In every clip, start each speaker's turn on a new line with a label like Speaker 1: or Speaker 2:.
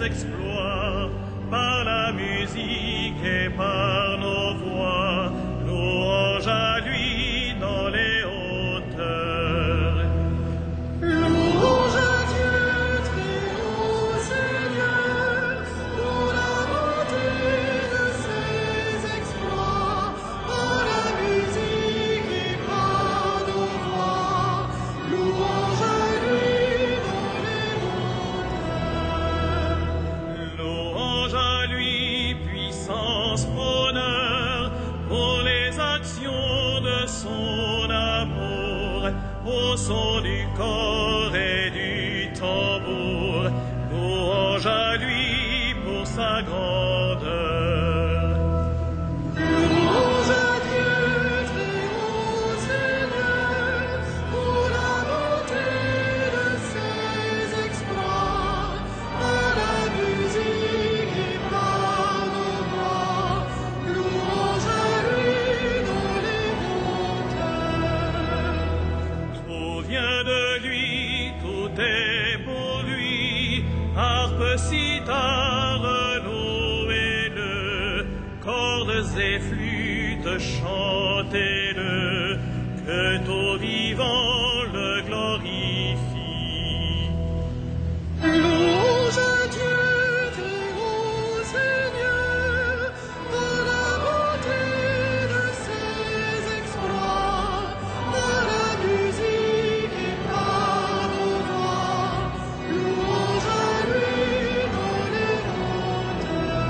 Speaker 1: ses exploits, par la musique et par nos voix, louange à lui dans les hauteurs.
Speaker 2: Louange à Dieu, très haut Seigneur, pour la bonté de ses exploits, par la musique et par nos voix, louange à lui dans les hauteurs.
Speaker 1: Louange à lui, puissance, honneur, pour les actions de son amour, au son du corps et du tambour, louange à lui pour sa grandeur.
Speaker 2: Louange à Dieu, très haut Seigneur, pour la bonté de ses exploits, par la musique et par nos voix, louange à lui dans les hauteurs.
Speaker 1: Tout vient de lui, tout est pour lui, harpe, cithare, louez-le, cordes et flûtes, chantez-le, que tout vivant le glorifie.
Speaker 2: Louange à Dieu, très haut Seigneur, pour la bonté de ses exploits, par la musique et par nos voix, louange à lui dans les hauteurs.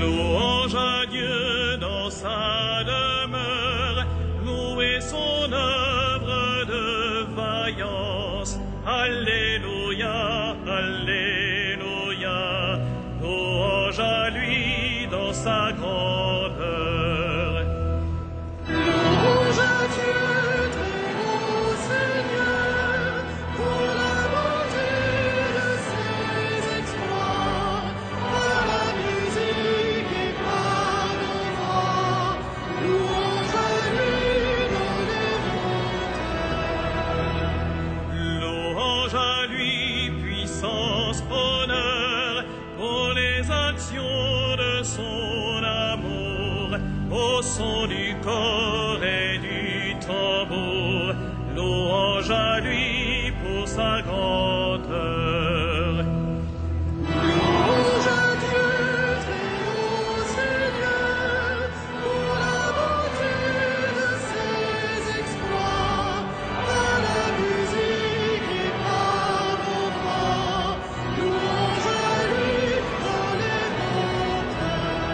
Speaker 1: Louange à Dieu dans sa demeure, louez son œuvre de vaillance. Alléluia, Alléluia, louange à lui dans sa grandeur.
Speaker 2: Louange à Dieu, très haut Seigneur, pour la bonté de ses exploits, par la musique et par nos voix, louange à lui dans les hauteurs.
Speaker 1: Louange à lui, puissance, honneur, pour les actions de son amour, au son du corps et du tambour, louange à lui pour sa grandeur.
Speaker 2: Louange à Dieu, très haut Seigneur, pour la bonté de ses exploits, par la musique et par nos voix, louange à lui dans les hauteurs.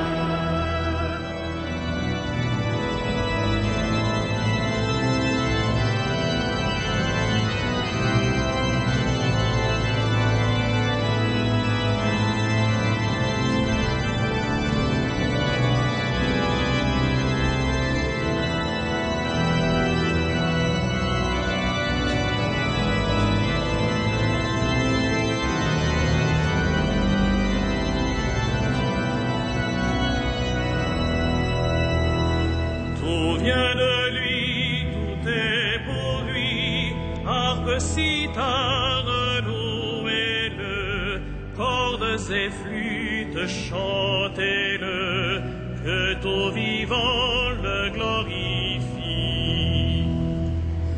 Speaker 1: Tout vient de lui, tout est pour lui, harpe, cithare, louez-le, cordes et flûtes, chantez-le, que tout vivant le glorifie.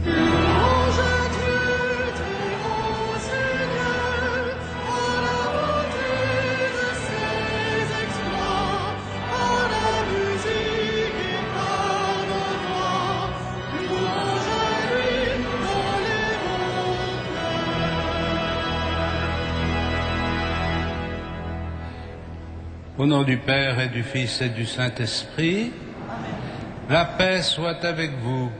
Speaker 2: Louange à Dieu, très haut Seigneur, pour la bonté de ses exploits, par la musique et par nos voix,
Speaker 3: Au nom du Père et du Fils et du Saint-Esprit, la paix soit avec vous.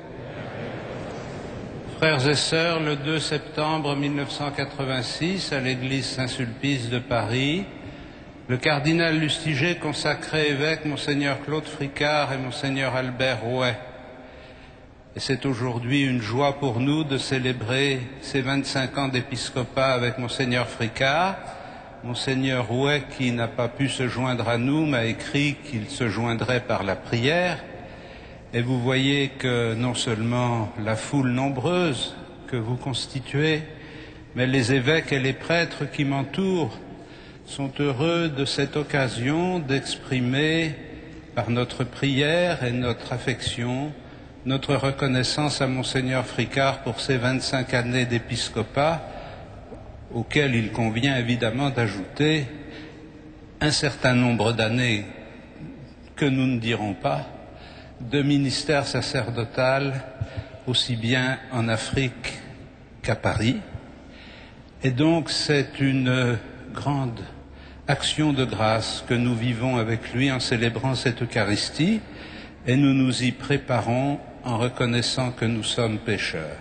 Speaker 3: Frères et sœurs, le 2 septembre 1986, à l'église Saint-Sulpice de Paris, le cardinal Lustiger consacrait évêque Monseigneur Claude Fricard et Monseigneur Albert Rouet. Et c'est aujourd'hui une joie pour nous de célébrer ces 25 ans d'épiscopat avec Monseigneur Fricard. Monseigneur Rouet, qui n'a pas pu se joindre à nous, m'a écrit qu'il se joindrait par la prière. Et vous voyez que non seulement la foule nombreuse que vous constituez, mais les évêques et les prêtres qui m'entourent sont heureux de cette occasion d'exprimer par notre prière et notre affection notre reconnaissance à Monseigneur Fricard pour ses 25 années d'épiscopat, auxquelles il convient évidemment d'ajouter un certain nombre d'années que nous ne dirons pas, de ministère sacerdotal, aussi bien en Afrique qu'à Paris. Et donc c'est une grande action de grâce que nous vivons avec lui en célébrant cette Eucharistie, et nous nous y préparons en reconnaissant que nous sommes pécheurs.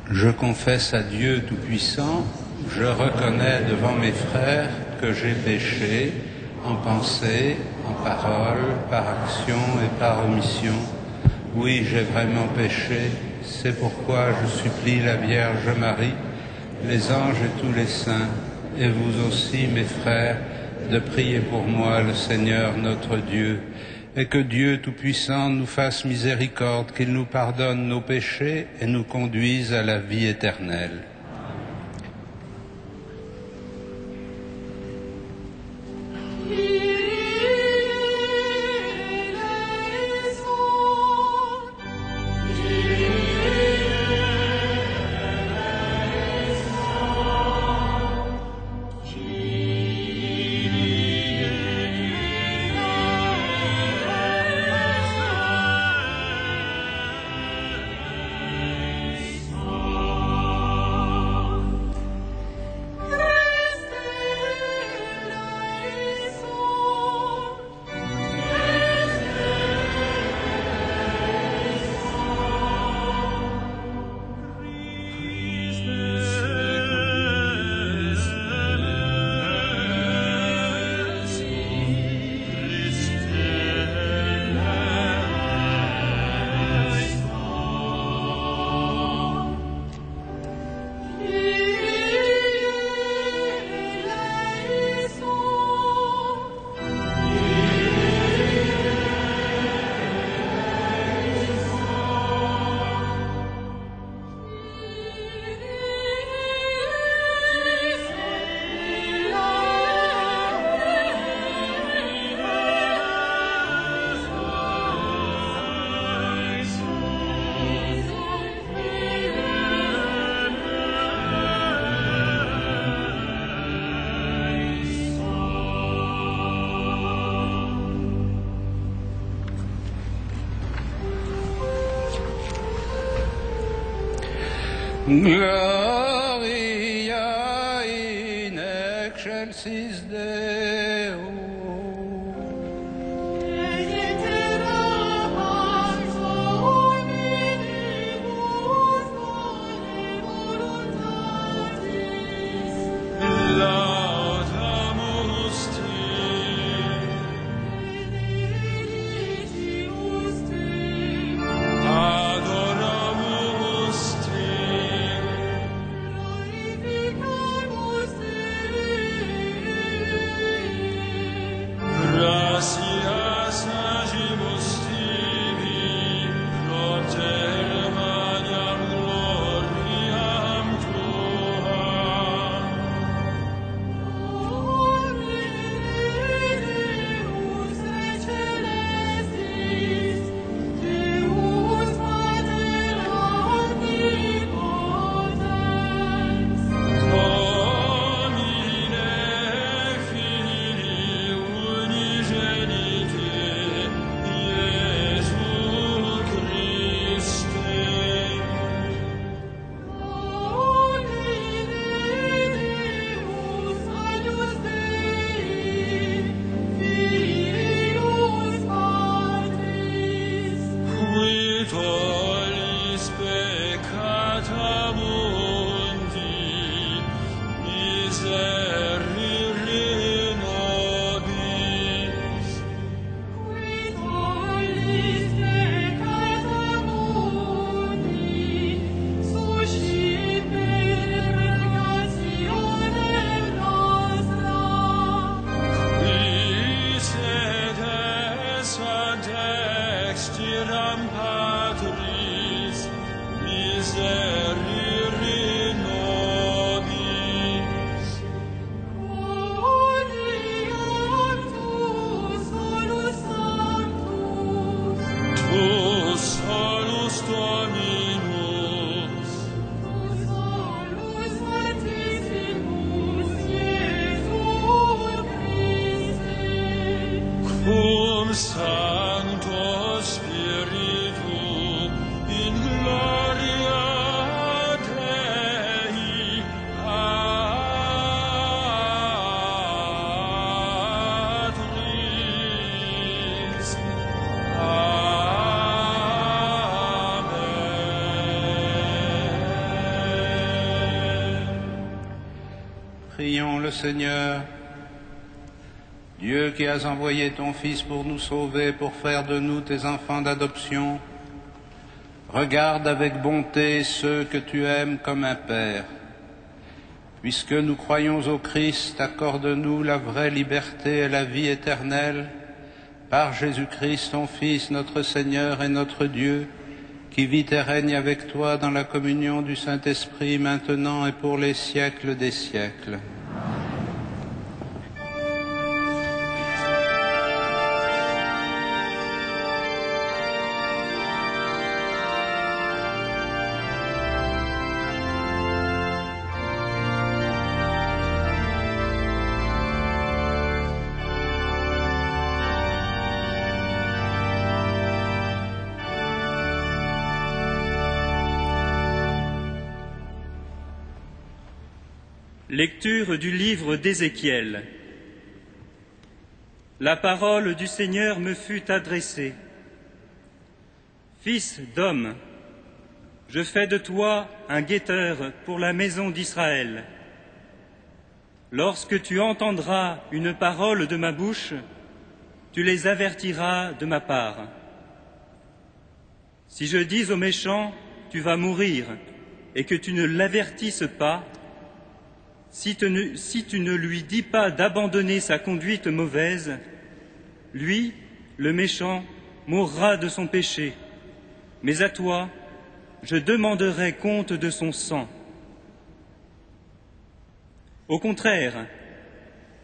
Speaker 3: Je confesse à Dieu Tout-Puissant, je reconnais devant mes frères que j'ai péché en pensée, en parole, par action et par omission. Oui, j'ai vraiment péché, c'est pourquoi je supplie la Vierge Marie, les anges et tous les saints, et vous aussi, mes frères, de prier pour moi le Seigneur notre Dieu, et que Dieu Tout-Puissant nous fasse miséricorde, qu'il nous pardonne nos péchés et nous conduise à la vie éternelle. Gloria in excelsis Deo.
Speaker 1: Domine Filii Unigeni Cum Sancto Spiritu in gloria Dei. Adris. Amen.
Speaker 3: Prions le Seigneur. Dieu qui as envoyé ton Fils pour nous sauver, pour faire de nous tes enfants d'adoption, regarde avec bonté ceux que tu aimes comme un Père. Puisque nous croyons au Christ, accorde-nous la vraie liberté et la vie éternelle, par Jésus-Christ, ton Fils, notre Seigneur et notre Dieu, qui vit et règne avec toi dans la communion du Saint-Esprit, maintenant et pour les siècles des siècles.
Speaker 4: Lecture du livre d'Ézéchiel. La parole du Seigneur me fut adressée. Fils d'homme, je fais de toi un guetteur pour la maison d'Israël. Lorsque tu entendras une parole de ma bouche, tu les avertiras de ma part. Si je dis au méchant, tu vas mourir, et que tu ne l'avertisses pas, si tu ne lui dis pas d'abandonner sa conduite mauvaise, lui, le méchant, mourra de son péché, mais à toi, je demanderai compte de son sang. Au contraire,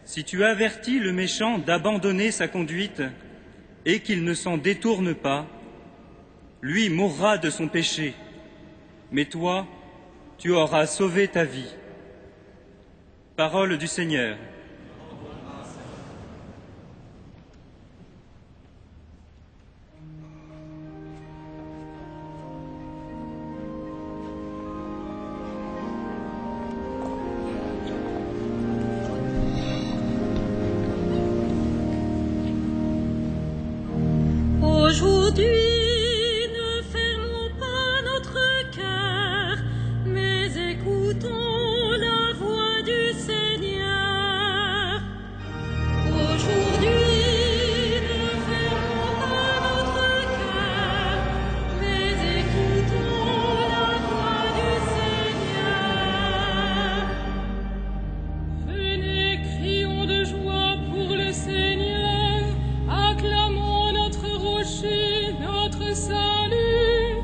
Speaker 4: si tu avertis le méchant d'abandonner sa conduite et qu'il ne s'en détourne pas, lui mourra de son péché, mais toi, tu auras sauvé ta vie. Parole du Seigneur.
Speaker 2: Aujourd'hui, ne fermons pas notre cœur, mais écoutons la voix du Seigneur. Aujourd'hui, ne fermons pas notre cœur, mais écoutons la voix du Seigneur. Venez, crions de joie pour le Seigneur, acclamons notre rocher, notre salut.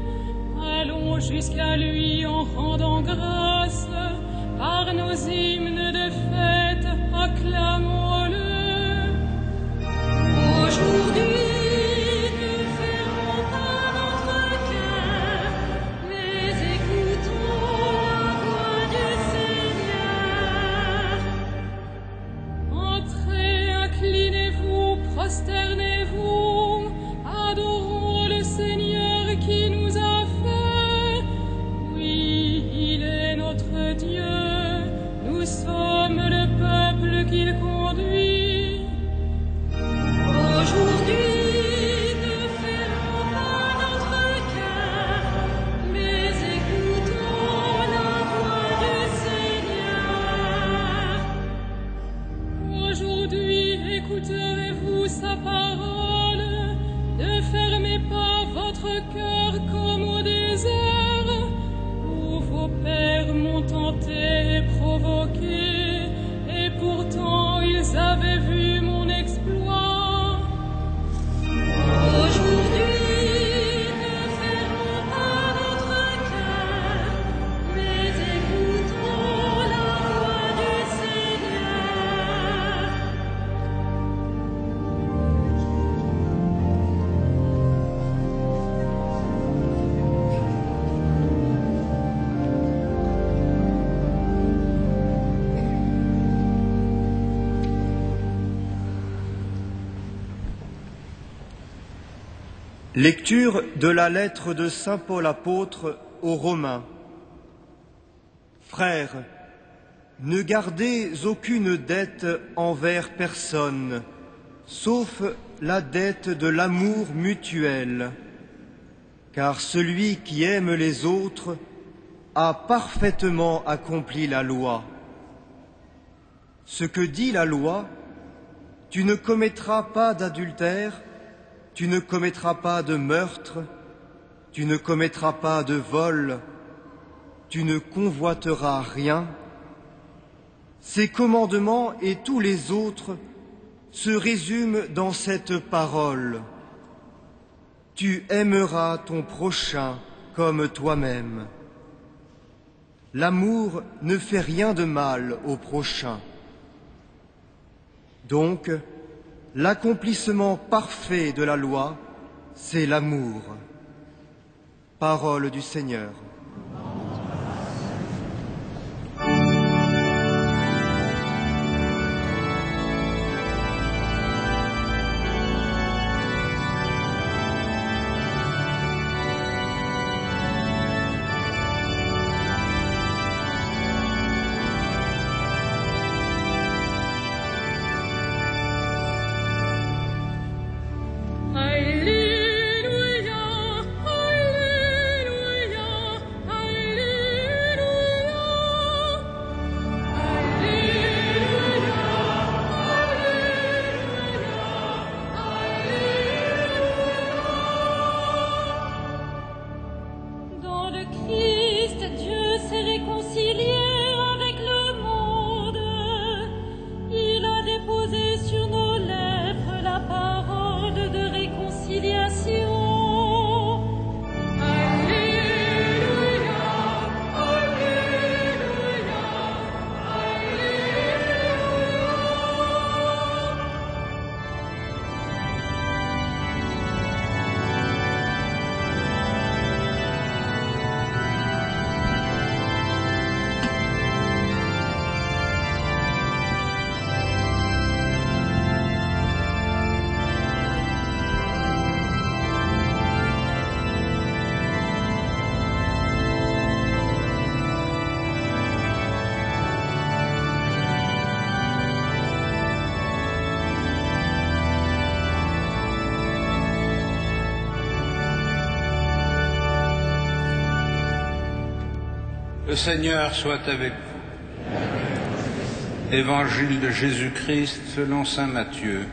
Speaker 2: Allons jusqu'à lui en rendant grâce, par nos hymnes de fête, acclamons-le. Aujourd'hui, ne fermons pas notre cœur, mais écoutons la voix du Seigneur. Entrez, inclinez-vous, prosternez-vous, adorons le Seigneur qui nous a fait. Oui, il est notre Dieu, nous sommes le peuple qu'il conduit. Aujourd'hui, ne fermons pas notre cœur, mais écoutons la voix du Seigneur. Aujourd'hui, écouterez-vous sa parole, ne fermez pas votre cœur comme au désert, où vos pères m'ont tenté et provoqué, et pourtant ils avaient vu mon exploit. Aujourd'hui, ne fermons pas notre cœur, mais écoutons la voix du Seigneur.
Speaker 5: Lecture de la lettre de saint Paul apôtre aux Romains. Frères, ne gardez aucune dette envers personne, sauf la dette de l'amour mutuel, car celui qui aime les autres a parfaitement accompli la loi. Ce que dit la loi, tu ne commettras pas d'adultère, tu ne commettras pas de meurtre, tu ne commettras pas de vol, tu ne convoiteras rien. Ces commandements et tous les autres se résument dans cette parole. Tu aimeras ton prochain comme toi-même. L'amour ne fait rien de mal au prochain. Donc, l'accomplissement parfait de la loi, c'est l'amour. Parole du Seigneur.
Speaker 3: Le Seigneur soit avec vous. Évangile de Jésus-Christ selon saint Matthieu.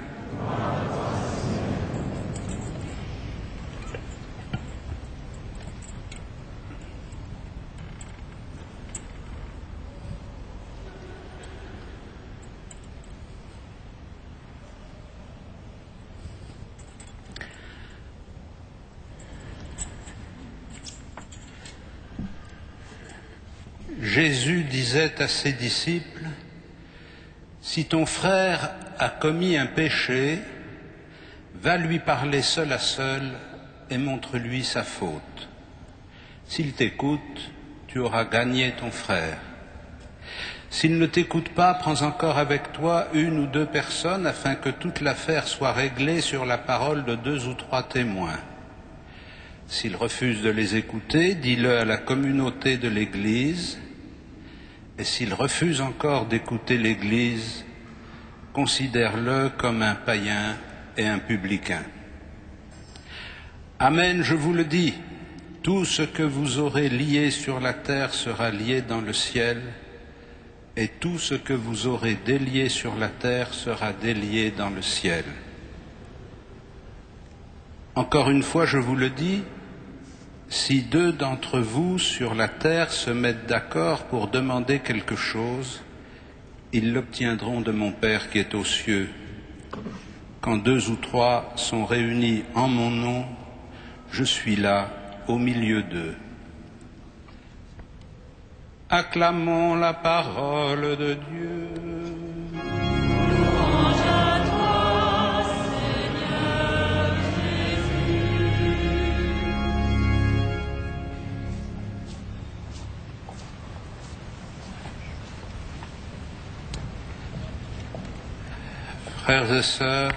Speaker 3: Jésus disait à ses disciples, « Si ton frère a commis un péché, va lui parler seul à seul et montre-lui sa faute. S'il t'écoute, tu auras gagné ton frère. S'il ne t'écoute pas, prends encore avec toi une ou deux personnes afin que toute l'affaire soit réglée sur la parole de 2 ou 3 témoins. S'il refuse de les écouter, dis-le à la communauté de l'Église. Et s'il refuse encore d'écouter l'Église, considère-le comme un païen et un publicain. Amen, je vous le dis, tout ce que vous aurez lié sur la terre sera lié dans le ciel, et tout ce que vous aurez délié sur la terre sera délié dans le ciel. Encore une fois, je vous le dis, si 2 d'entre vous sur la terre se mettent d'accord pour demander quelque chose, ils l'obtiendront de mon Père qui est aux cieux. Quand 2 ou 3 sont réunis en mon nom, je suis là au milieu d'eux. Acclamons la parole de Dieu. Frères et sœurs,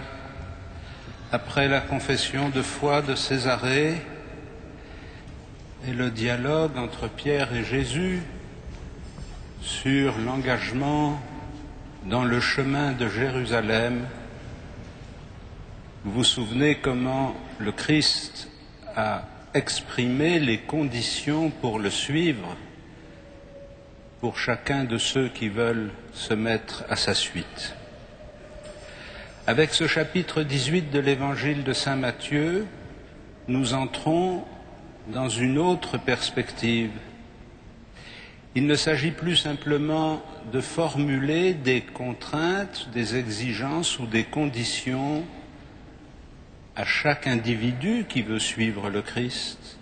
Speaker 3: après la confession de foi de Césarée et le dialogue entre Pierre et Jésus sur l'engagement dans le chemin de Jérusalem, vous vous souvenez comment le Christ a exprimé les conditions pour le suivre pour chacun de ceux qui veulent se mettre à sa suite. Avec ce chapitre 18 de l'Évangile de Saint Matthieu, nous entrons dans une autre perspective. Il ne s'agit plus simplement de formuler des contraintes, des exigences ou des conditions à chaque individu qui veut suivre le Christ,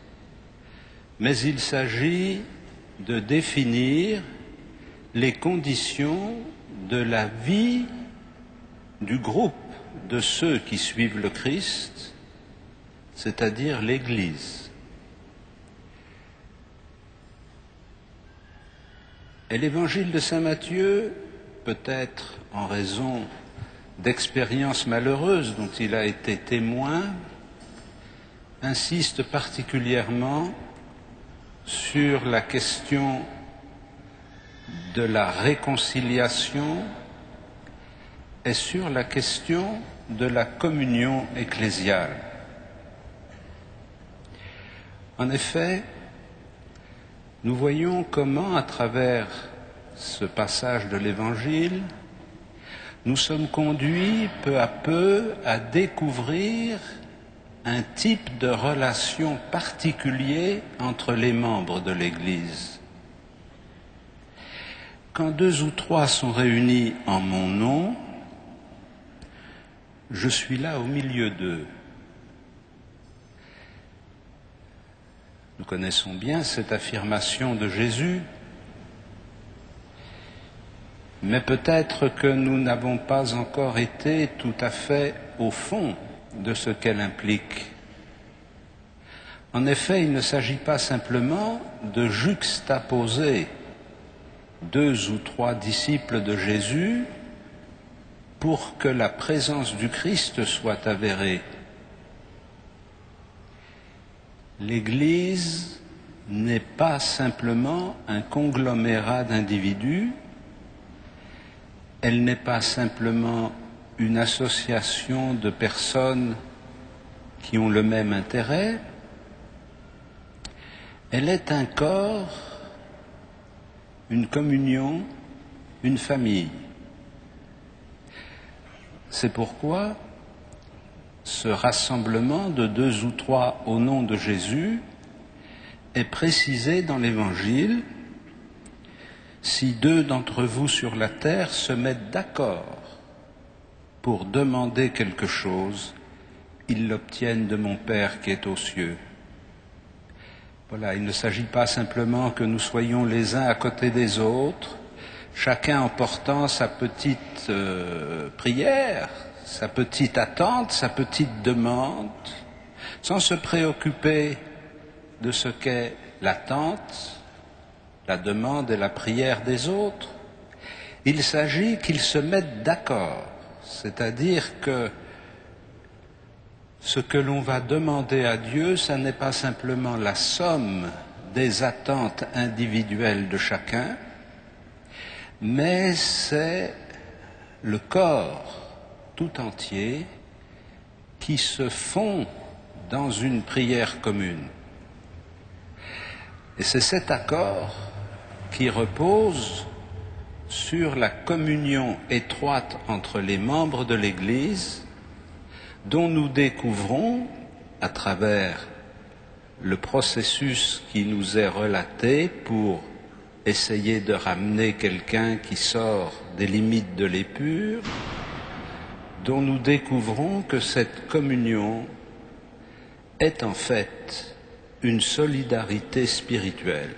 Speaker 3: mais il s'agit de définir les conditions de la vie du groupe de ceux qui suivent le Christ, c'est-à-dire l'Église. Et l'Évangile de Saint Matthieu, peut-être en raison d'expériences malheureuses dont il a été témoin, insiste particulièrement sur la question de la réconciliation et sur la question de la communion ecclésiale. En effet, nous voyons comment, à travers ce passage de l'Évangile, nous sommes conduits peu à peu à découvrir un type de relation particulier entre les membres de l'Église. Quand 2 ou 3 sont réunis en mon nom, je suis là au milieu d'eux. Nous connaissons bien cette affirmation de Jésus, mais peut-être que nous n'avons pas encore été tout à fait au fond de ce qu'elle implique. En effet, il ne s'agit pas simplement de juxtaposer 2 ou 3 disciples de Jésus pour que la présence du Christ soit avérée. L'Église n'est pas simplement un conglomérat d'individus, elle n'est pas simplement une association de personnes qui ont le même intérêt, elle est un corps, une communion, une famille. C'est pourquoi ce rassemblement de 2 ou 3 au nom de Jésus est précisé dans l'Évangile. Si 2 d'entre vous sur la terre se mettent d'accord pour demander quelque chose, ils l'obtiennent de mon Père qui est aux cieux. Voilà, il ne s'agit pas simplement que nous soyons les uns à côté des autres, chacun en portant sa petite prière, sa petite attente, sa petite demande, sans se préoccuper de ce qu'est l'attente, la demande et la prière des autres. Il s'agit qu'ils se mettent d'accord, c'est-à-dire que ce que l'on va demander à Dieu, ça n'est pas simplement la somme des attentes individuelles de chacun, mais c'est le corps tout entier qui se fond dans une prière commune. Et c'est cet accord qui repose sur la communion étroite entre les membres de l'Église, dont nous découvrons, à travers le processus qui nous est relaté pour essayer de ramener quelqu'un qui sort des limites de l'épure, dont nous découvrons que cette communion est en fait une solidarité spirituelle.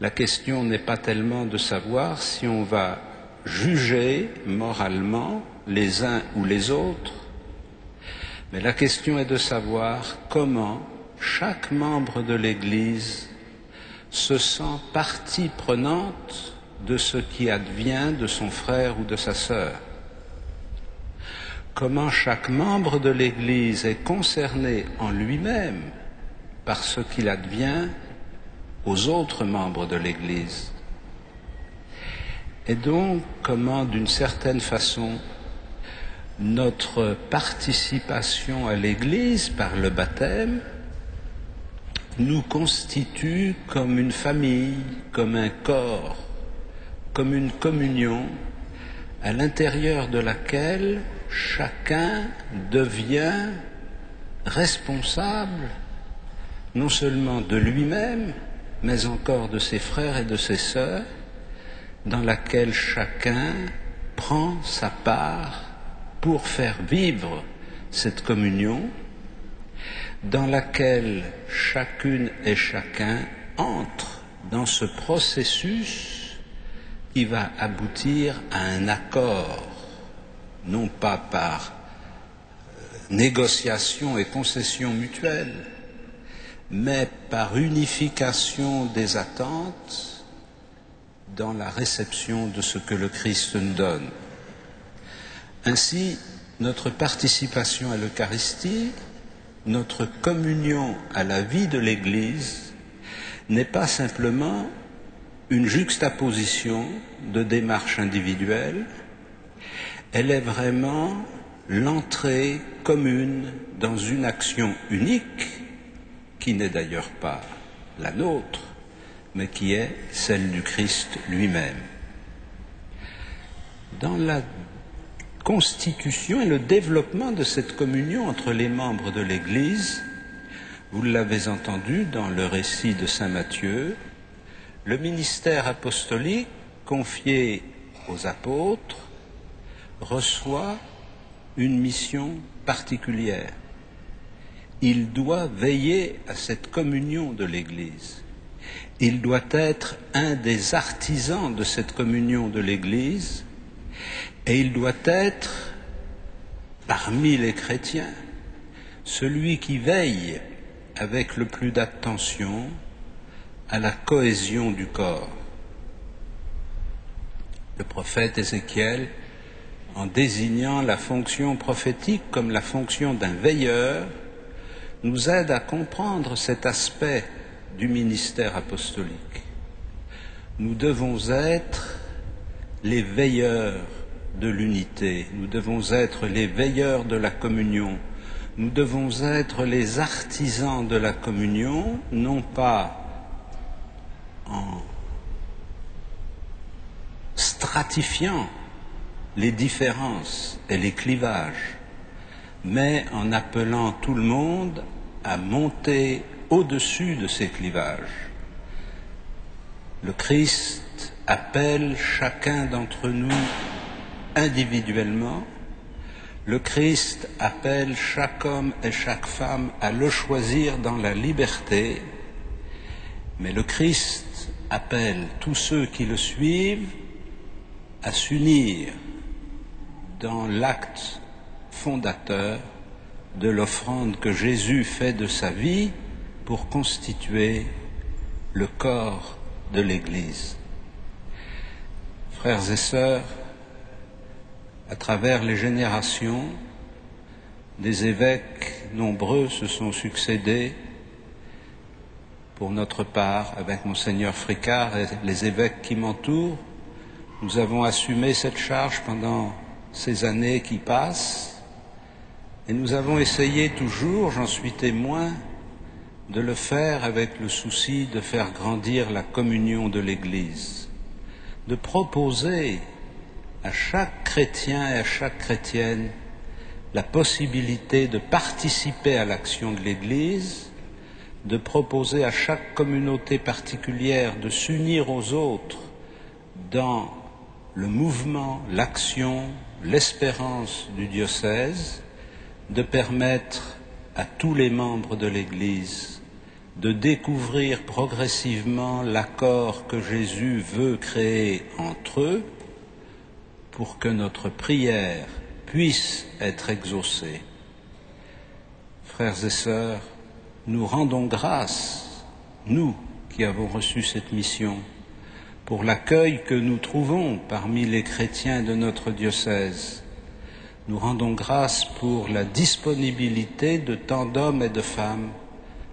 Speaker 3: La question n'est pas tellement de savoir si on va juger moralement les uns ou les autres, mais la question est de savoir comment chaque membre de l'Église se sent partie prenante de ce qui advient de son frère ou de sa sœur. comment chaque membre de l'Église est concerné en lui-même par ce qu'il advient aux autres membres de l'Église. Et donc, comment, d'une certaine façon, notre participation à l'Église par le baptême nous constitue comme une famille, comme un corps, comme une communion à l'intérieur de laquelle chacun devient responsable non seulement de lui-même, mais encore de ses frères et de ses sœurs, dans laquelle chacun prend sa part pour faire vivre cette communion, dans laquelle chacune et chacun entre dans ce processus qui va aboutir à un accord, non pas par négociation et concession mutuelle, mais par unification des attentes dans la réception de ce que le Christ nous donne. Ainsi, notre participation à l'Eucharistie, notre communion à la vie de l'Église, n'est pas simplement une juxtaposition de démarches individuelles, elle est vraiment l'entrée commune dans une action unique, qui n'est d'ailleurs pas la nôtre, mais qui est celle du Christ lui-même. Dans la constitution et le développement de cette communion entre les membres de l'Église, vous l'avez entendu dans le récit de saint Matthieu, le ministère apostolique confié aux apôtres reçoit une mission particulière. Il doit veiller à cette communion de l'Église. Il doit être un des artisans de cette communion de l'Église et il doit être, parmi les chrétiens, celui qui veille avec le plus d'attention à la cohésion du corps. Le prophète Ézéchiel, en désignant la fonction prophétique comme la fonction d'un veilleur, nous aide à comprendre cet aspect du ministère apostolique. Nous devons être les veilleurs de l'unité, nous devons être les veilleurs de la communion, nous devons être les artisans de la communion, non pas en stratifiant les différences et les clivages, mais en appelant tout le monde à monter au-dessus de ces clivages. Le Christ appelle chacun d'entre nous individuellement. Le Christ appelle chaque homme et chaque femme à le choisir dans la liberté. Mais le Christ appelle tous ceux qui le suivent à s'unir dans l'acte fondateur de l'offrande que Jésus fait de sa vie pour constituer le corps de l'Église. Frères et sœurs, à travers les générations, des évêques nombreux se sont succédés. Pour notre part, avec Monseigneur Fricard et les évêques qui m'entourent, nous avons assumé cette charge pendant ces années qui passent. Et nous avons essayé toujours, j'en suis témoin, de le faire avec le souci de faire grandir la communion de l'Église, de proposer à chaque chrétien et à chaque chrétienne la possibilité de participer à l'action de l'Église, de proposer à chaque communauté particulière de s'unir aux autres dans le mouvement, l'action, l'espérance du diocèse, de permettre à tous les membres de l'Église de découvrir progressivement l'accord que Jésus veut créer entre eux pour que notre prière puisse être exaucée. Frères et sœurs, nous rendons grâce, nous qui avons reçu cette mission, pour l'accueil que nous trouvons parmi les chrétiens de notre diocèse. Nous rendons grâce pour la disponibilité de tant d'hommes et de femmes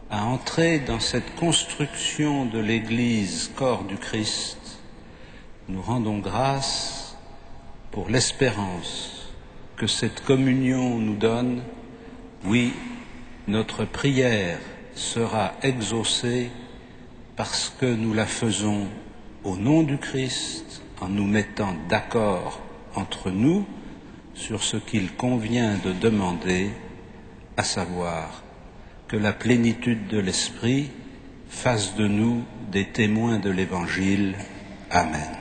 Speaker 3: à entrer dans cette construction de l'Église, corps du Christ. Nous rendons grâce pour l'espérance que cette communion nous donne. Oui, notre prière sera exaucée parce que nous la faisons au nom du Christ, en nous mettant d'accord entre nous sur ce qu'il convient de demander, à savoir que la plénitude de l'Esprit fasse de nous des témoins de l'Évangile. Amen.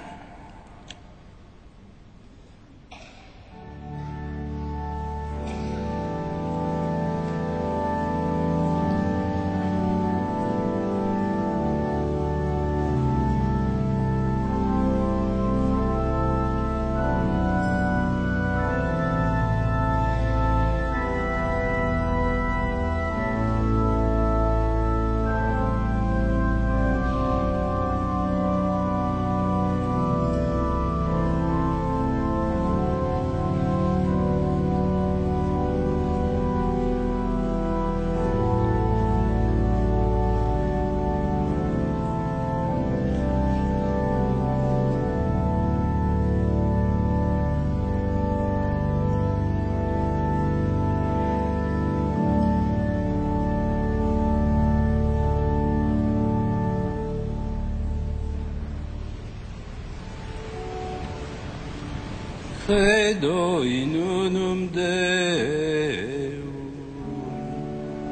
Speaker 3: Credo in unum Deum.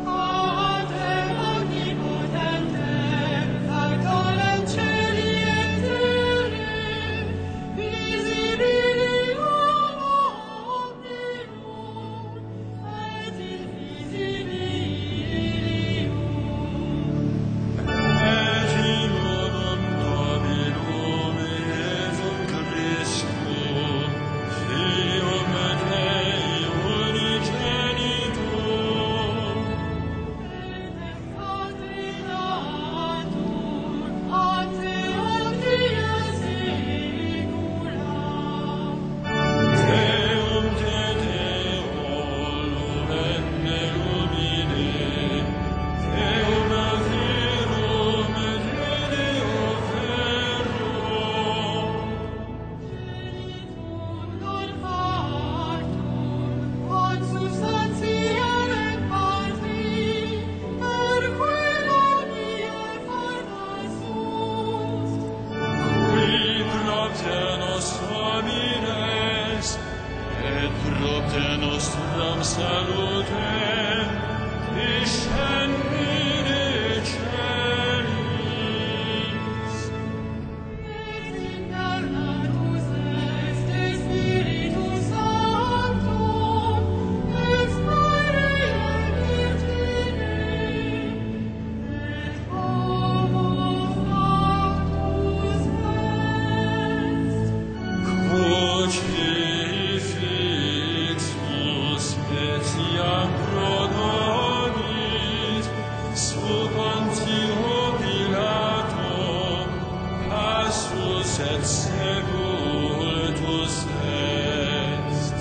Speaker 2: Pater omnipotentem, factorem celi et terrae, visibilium omnium et invisibilium.
Speaker 1: Et in unum Dominum Iesum Christum, Fium Dei unigenitum,
Speaker 2: Et patrinatur ante omnia saecula.
Speaker 1: Deum te Deo lumine lumine, Deum verum et Deo verum,
Speaker 2: Genitum non factum, quod substantiare patri, perque omnia formas sunt.
Speaker 1: qui propter nos homines, et propter nostram salutem, discendere celis.
Speaker 2: Et incarnatus est de Spiritus Sanctum, ex Maria Virgine, et homo factus est.
Speaker 1: Crucifixus speciam pro nobis, sub Pontio Pilato, passus et sepultus est.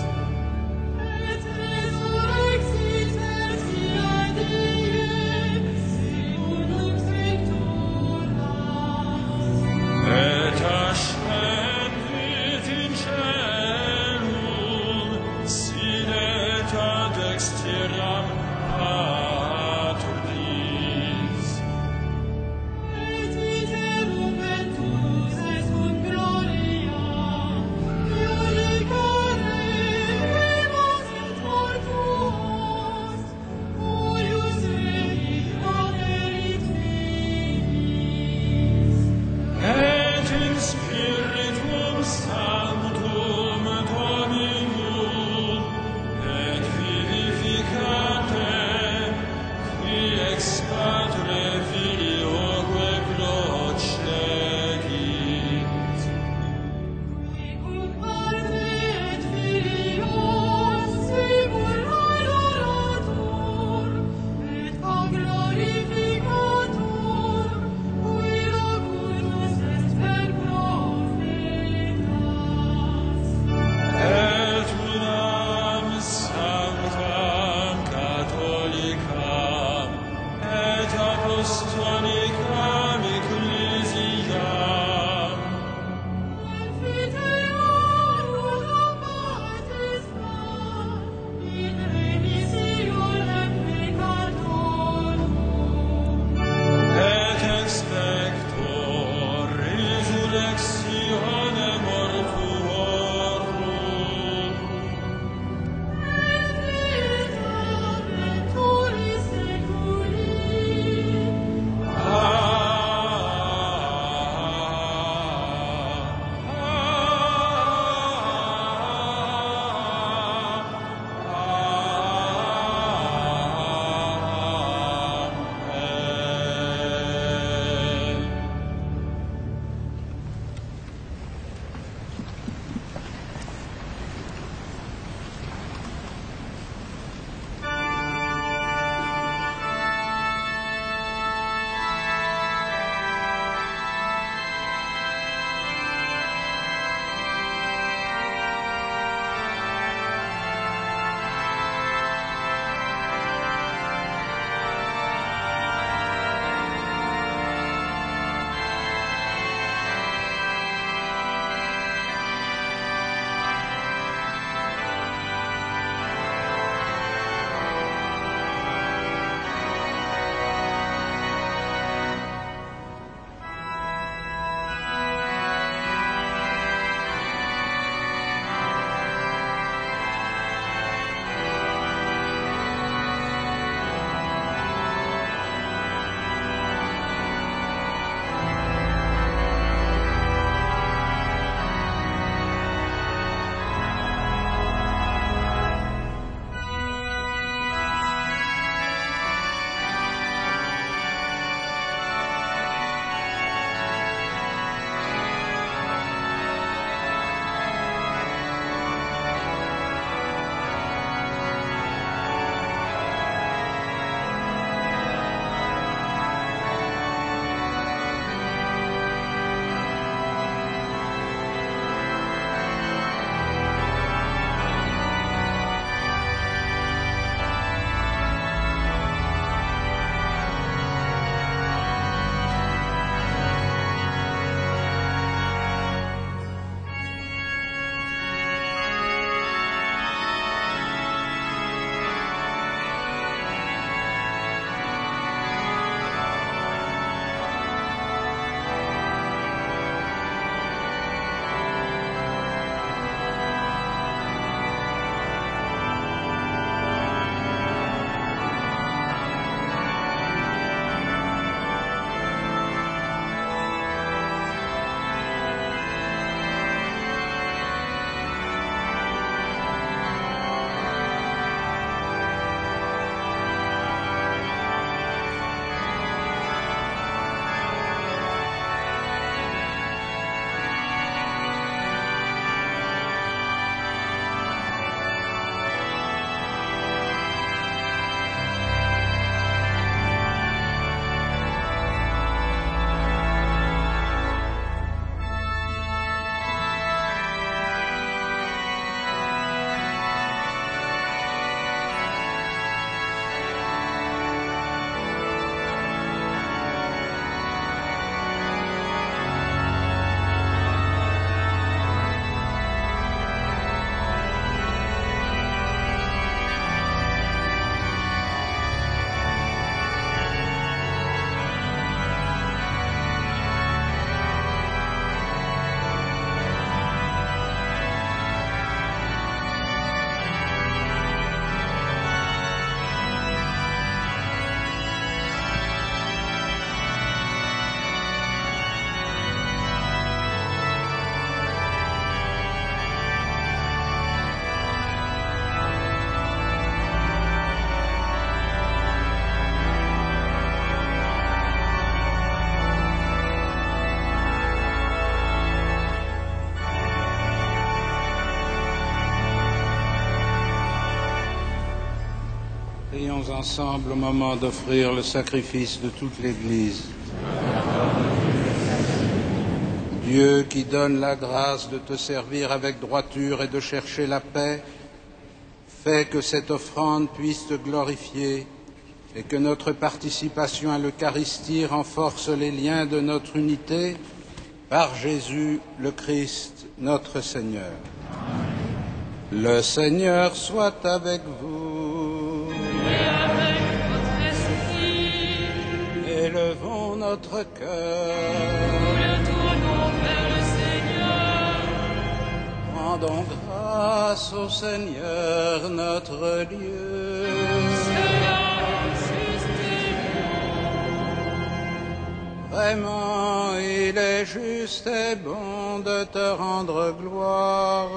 Speaker 2: Et resurrexit tertia die, sicut scripturas.
Speaker 1: Et ascendit in caelum, sidet ad dexteram Patris.
Speaker 2: Et iterum ventus est cum gloria, iulicare vivos et mortuos, cuius Rei aperit finis.
Speaker 1: Et in Spiritum Sanctum Dominum, et vivificante
Speaker 3: Prions ensemble au moment d'offrir le sacrifice de toute l'Église. Dieu qui donne la grâce de te servir avec droiture et de chercher la paix, fais que cette offrande puisse te glorifier et que notre participation à l'Eucharistie renforce les liens de notre unité par Jésus le Christ, notre Seigneur. Le Seigneur soit avec vous.
Speaker 2: Et avec votre esprit.
Speaker 3: Élevons notre cœur.
Speaker 2: Nous le tournons vers le Seigneur.
Speaker 3: Rendons grâce au Seigneur notre Dieu.
Speaker 2: Cela est juste et bon.
Speaker 3: Vraiment, il est juste et bon de te rendre gloire,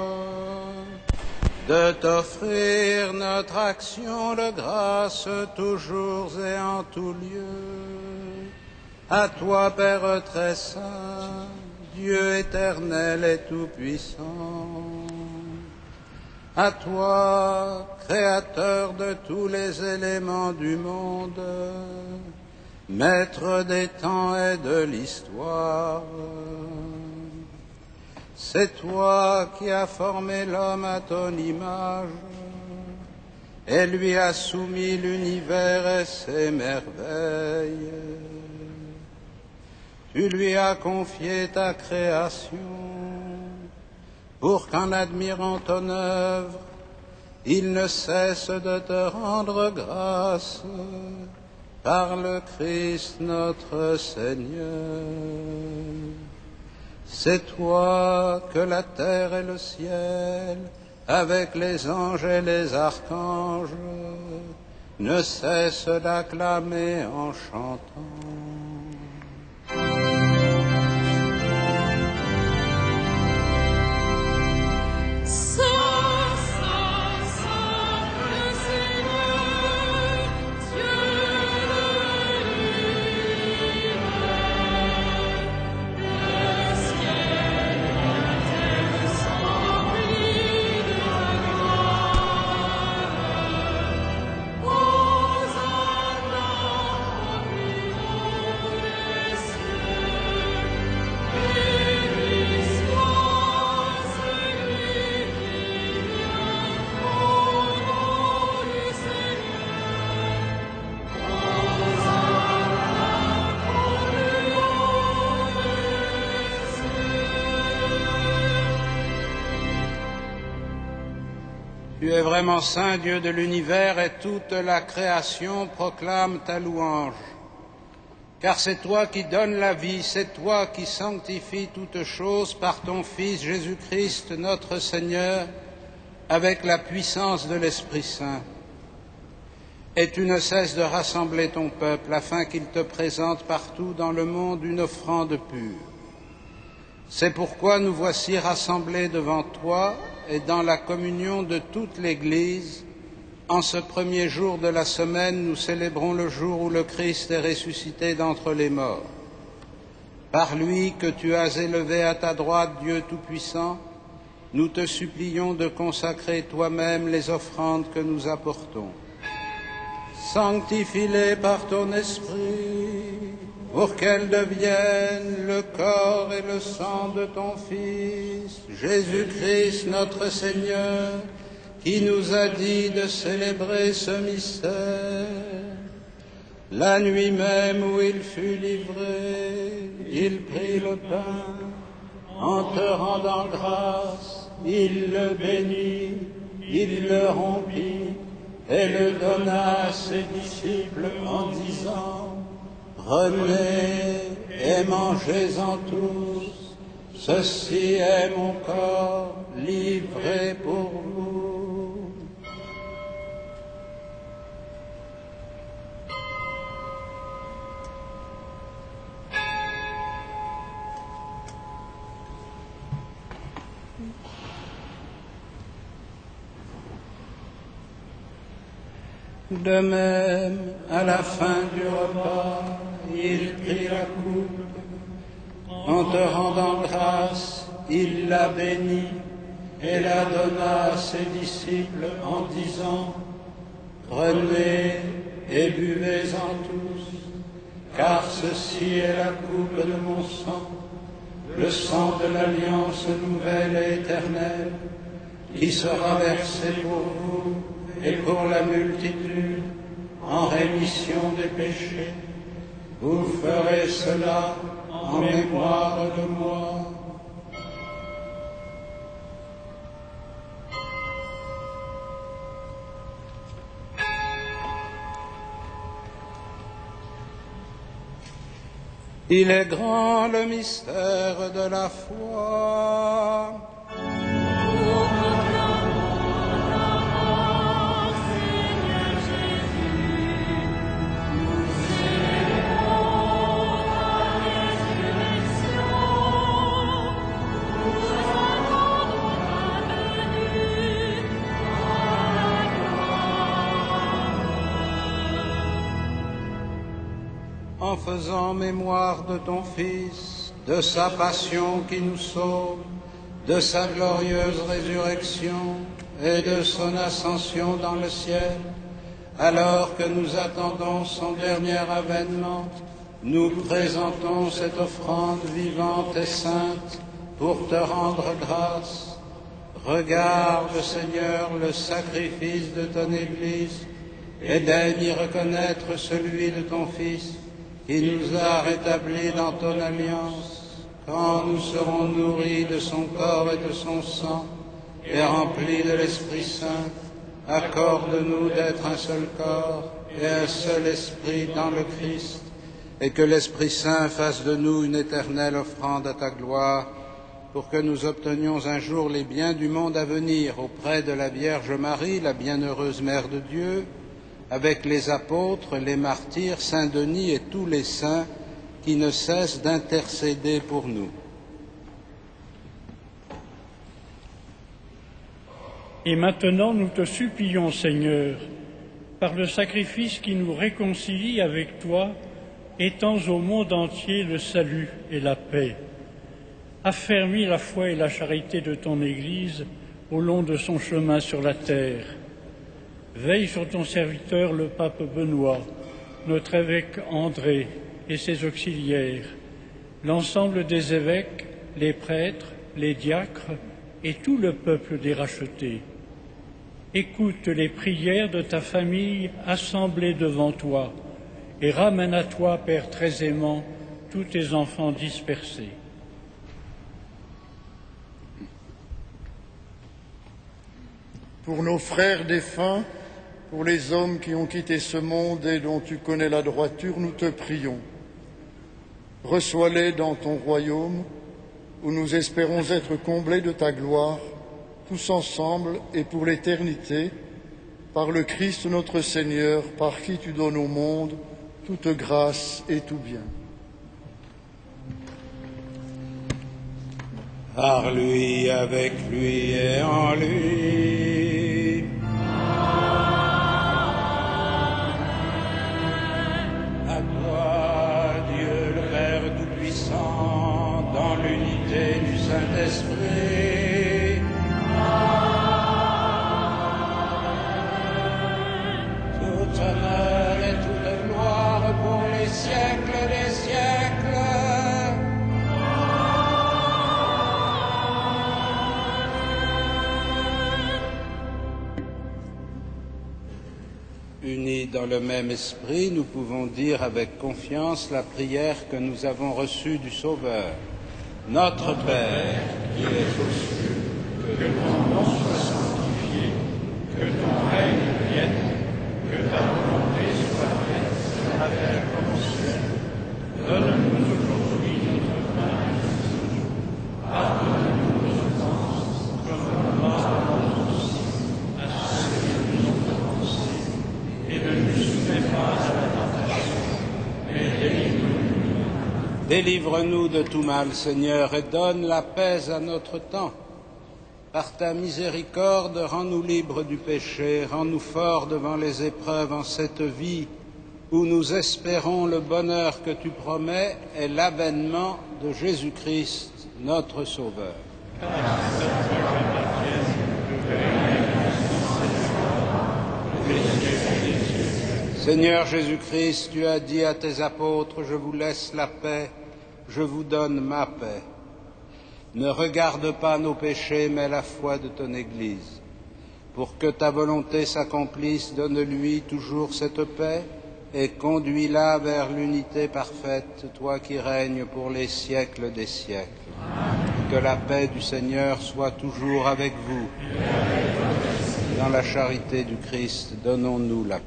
Speaker 3: de t'offrir notre action de grâce toujours et en tout lieu. À toi, Père très saint, Dieu éternel et tout-puissant. À toi, Créateur de tous les éléments du monde, Maître des temps et de l'histoire. C'est toi qui as formé l'homme à ton image et lui as soumis l'univers et ses merveilles. Tu lui as confié ta création pour qu'en admirant ton œuvre, il ne cesse de te rendre grâce par le Christ notre Seigneur. C'est toi que la terre et le ciel, avec les anges et les archanges, ne cessent d'acclamer en chantant.
Speaker 2: Saint, Saint, Saint, le Seigneur, Dieu de l'univers. Le ciel et la terre sont remplis de ta gloire. Hosanna au plus haut des cieux. Béni soit celui qui vient au nom du Seigneur. Hosanna au plus haut des cieux.
Speaker 3: Tu es vraiment saint, Dieu de l'univers, et toute la création proclame ta louange. Car c'est toi qui donnes la vie, c'est toi qui sanctifies toutes choses par ton Fils Jésus-Christ, notre Seigneur, avec la puissance de l'Esprit Saint. Et tu ne cesses de rassembler ton peuple afin qu'il te présente partout dans le monde une offrande pure. C'est pourquoi nous voici rassemblés devant toi et dans la communion de toute l'Église. En ce premier jour de la semaine, nous célébrons le jour où le Christ est ressuscité d'entre les morts. Par lui que tu as élevé à ta droite, Dieu Tout-Puissant, nous te supplions de consacrer toi-même les offrandes que nous apportons. Sanctifie-les par ton esprit, pour qu'elles deviennent le corps et le sang de ton Fils, Jésus-Christ notre Seigneur, qui nous a dit de célébrer ce mystère. La nuit même où il fut livré, il prit le pain, en te rendant grâce, il le bénit, il le rompit et le donna à ses disciples en disant: Prenez et mangez-en tous, ceci est mon corps livré pour vous. De même, à la fin du repas, il prit la coupe. En te rendant grâce, il la bénit et la donna à ses disciples en disant: Prenez et buvez-en tous, car ceci est la coupe de mon sang, le sang de l'alliance nouvelle et éternelle, qui sera versé pour vous et pour la multitude en rémission des péchés. Vous ferez cela en mémoire de moi. Il est grand le mystère de la foi. En faisant mémoire de ton Fils, de sa passion qui nous sauve, de sa glorieuse résurrection et de son ascension dans le ciel, alors que nous attendons son dernier avènement, nous présentons cette offrande vivante et sainte pour te rendre grâce. Regarde, Seigneur, le sacrifice de ton Église et daigne y reconnaître celui de ton Fils, qui nous a rétablis dans ton alliance, quand nous serons nourris de son corps et de son sang, et remplis de l'Esprit Saint. Accorde-nous d'être un seul corps et un seul esprit dans le Christ, et que l'Esprit Saint fasse de nous une éternelle offrande à ta gloire, pour que nous obtenions un jour les biens du monde à venir auprès de la Vierge Marie, la bienheureuse Mère de Dieu, avec les apôtres, les martyrs, Saint Denis et tous les saints qui ne cessent d'intercéder pour nous.
Speaker 6: Et maintenant, nous te supplions, Seigneur, par le sacrifice qui nous réconcilie avec toi, étends au monde entier le salut et la paix. Affermis la foi et la charité de ton Église au long de son chemin sur la terre. Veille sur ton serviteur, le pape Benoît, notre évêque André et ses auxiliaires, l'ensemble des évêques, les prêtres, les diacres et tout le peuple des rachetés. Écoute les prières de ta famille assemblée devant toi et ramène à toi, Père très aimant, tous tes enfants dispersés.
Speaker 7: Pour nos frères défunts, pour les hommes qui ont quitté ce monde et dont tu connais la droiture, nous te prions. Reçois-les dans ton royaume, où nous espérons être comblés de ta gloire, tous ensemble et pour l'éternité, par le Christ notre Seigneur, par qui tu donnes au monde toute grâce et tout bien.
Speaker 3: Par lui, avec lui et en lui. Dans l'unité du Saint-Esprit. Tout honneur et toute gloire pour les siècles des siècles. Unis dans le même esprit, nous pouvons dire avec confiance la prière que nous avons reçue du Sauveur. Notre Père, qui es aux cieux, que ton nom soit sanctifié, que ton règne vienne, que ta volonté soit faite sur la terre comme au ciel. Donne-nous aujourd'hui notre pain quotidien. Pardonne-nous nos offenses, comme nous pardonnons aussi à ceux qui nous ont offensés. Et ne nous soumets pas à la tentation, mais délivre-nous. Délivre-nous de tout mal, Seigneur, et donne la paix à notre temps. Par ta miséricorde, rends-nous libres du péché, rends-nous forts devant les épreuves en cette vie où nous espérons le bonheur que tu promets et l'avènement de Jésus-Christ, notre Sauveur. Seigneur Jésus-Christ, tu as dit à tes apôtres, je vous laisse la paix, je vous donne ma paix. Ne regarde pas nos péchés, mais la foi de ton Église. Pour que ta volonté s'accomplisse, donne-lui toujours cette paix et conduis-la vers l'unité parfaite, toi qui règnes pour les siècles des siècles. Que la paix du Seigneur soit toujours avec vous. Dans la charité du Christ, donnons-nous la paix.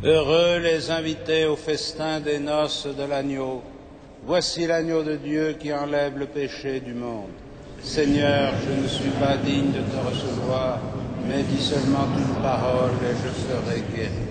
Speaker 3: Heureux les invités au festin des noces de l'agneau. Voici l'agneau de Dieu qui enlève le péché du monde. Seigneur, je ne suis pas digne de te recevoir, mais dis seulement une parole et je serai guéri.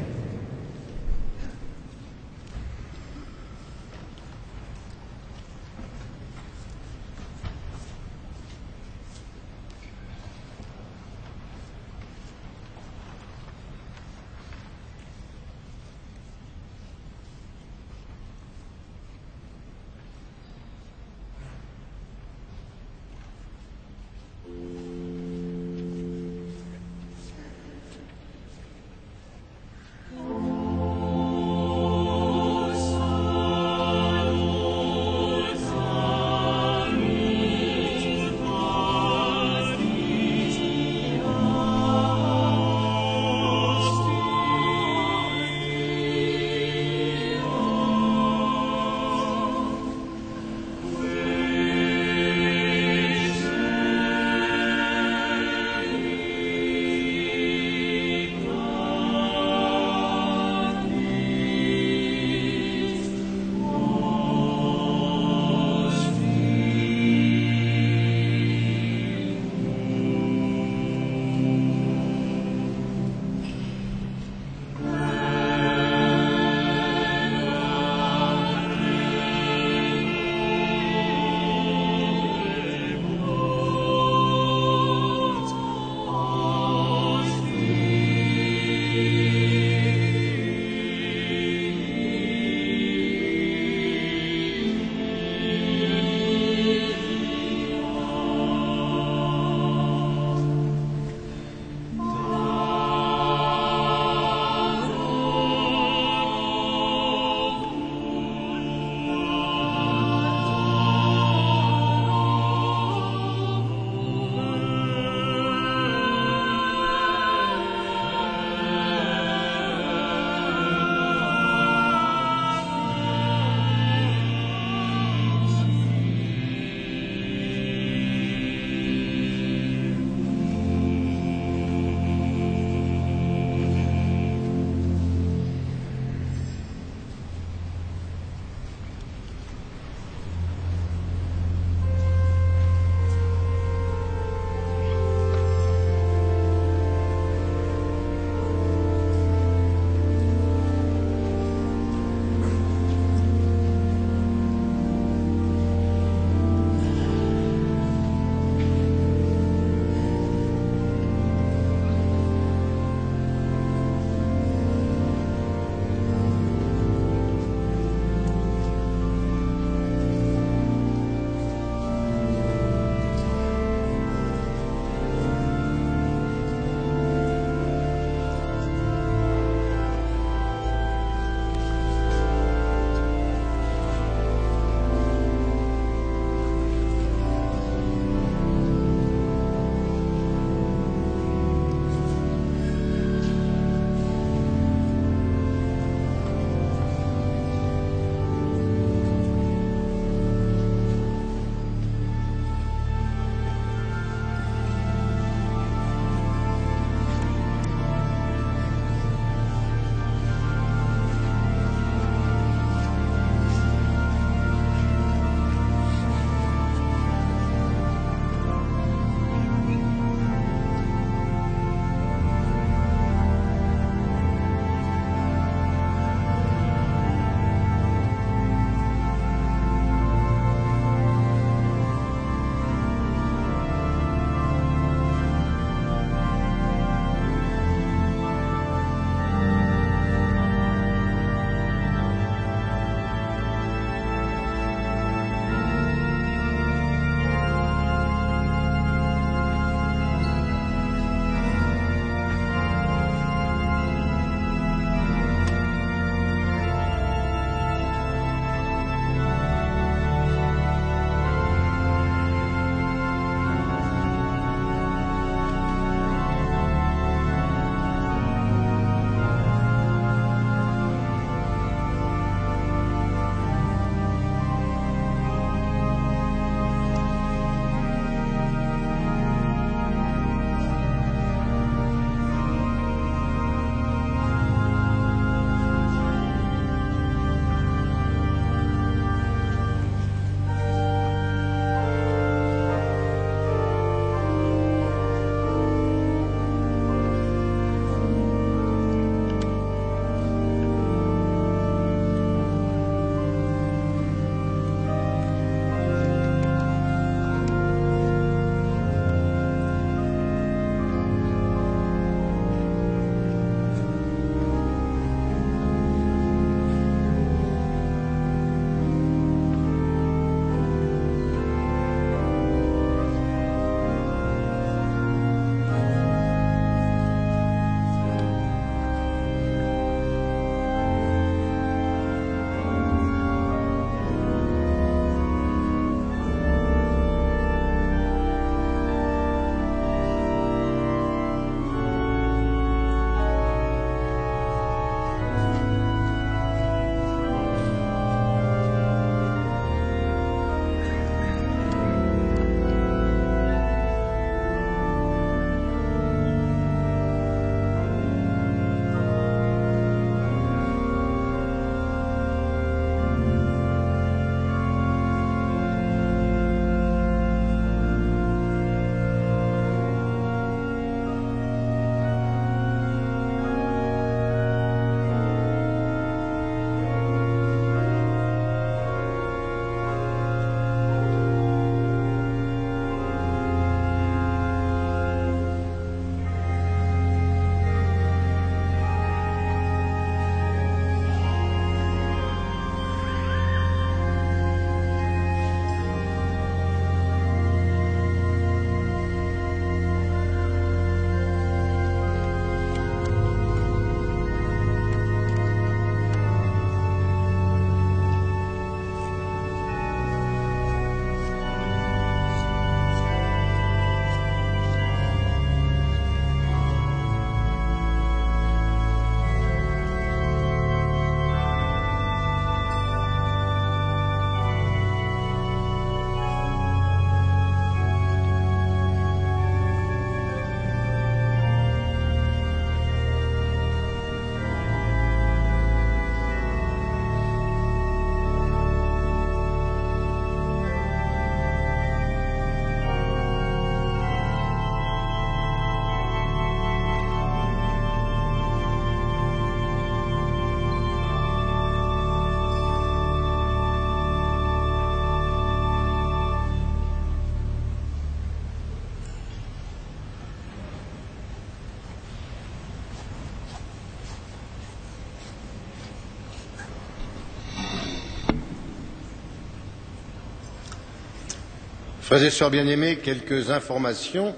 Speaker 8: Frères et sœurs bien-aimés, quelques informations